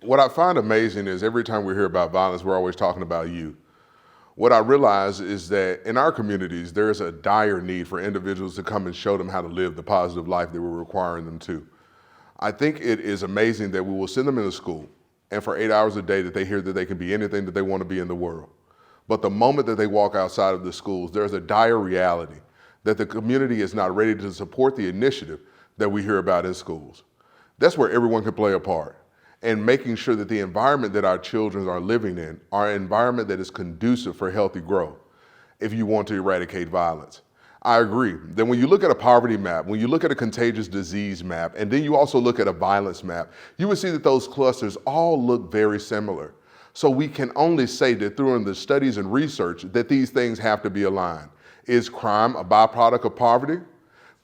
What I find amazing is every time we hear about violence, we're always talking about youth. What I realize is that in our communities, there is a dire need for individuals to come and show them how to live the positive life that we're requiring them to. I think it is amazing that we will send them into school and for 8 hours a day that they hear that they can be anything that they want to be in the world. But the moment that they walk outside of the schools, there's a dire reality that the community is not ready to support the initiative that we hear about in schools. That's where everyone can play a part, and making sure that the environment that our children are living in are an environment that is conducive for healthy growth if you want to eradicate violence. I agree that when you look at a poverty map, when you look at a contagious disease map, and then you also look at a violence map, you would see that those clusters all look very similar. So we can only say that through the studies and research that these things have to be aligned. Is crime a byproduct of poverty?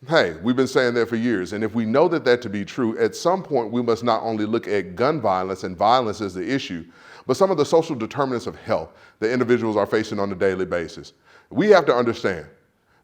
Hey, we've been saying that for years, and if we know that to be true, at some point we must not only look at gun violence and violence as the issue, but some of the social determinants of health that individuals are facing on a daily basis. We have to understand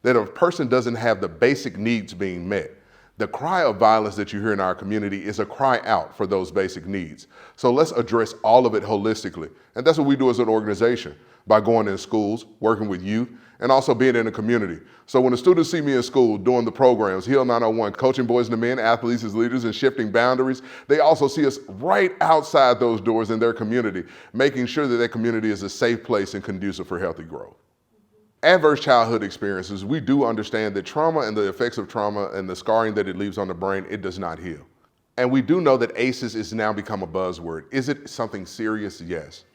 that if a person doesn't have the basic needs being met, the cry of violence that you hear in our community is a cry out for those basic needs. So let's address all of it holistically. And that's what we do as an organization by going in schools, working with youth, and also being in the community. So when the students see me in school doing the programs, Heal 901, coaching boys and men, athletes as leaders, and shifting boundaries, they also see us right outside those doors in their community, making sure that community is a safe place and conducive for healthy growth. Adverse childhood experiences, we do understand that trauma and the effects of trauma and the scarring that it leaves on the brain, it does not heal. And we do know that ACEs has now become a buzzword. Is it something serious? Yes.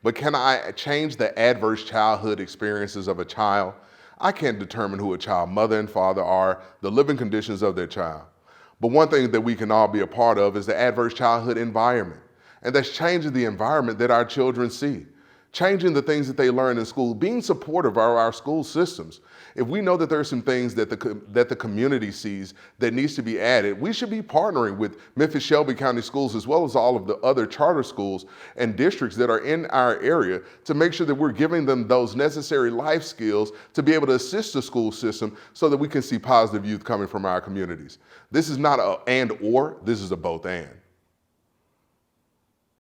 But can I change the adverse childhood experiences of a child? I can't determine who a child's mother and father are, the living conditions of their child. But one thing that we can all be a part of is the adverse childhood environment. And that's changing the environment that our children see. Changing the things that they learn in school, being supportive of our school systems. If we know that there are some things that the community sees that needs to be added, we should be partnering with Memphis-Shelby County Schools as well as all of the other charter schools and districts that are in our area to make sure that we're giving them those necessary life skills to be able to assist the school system so that we can see positive youth coming from our communities. This is not an and or, this is a both and.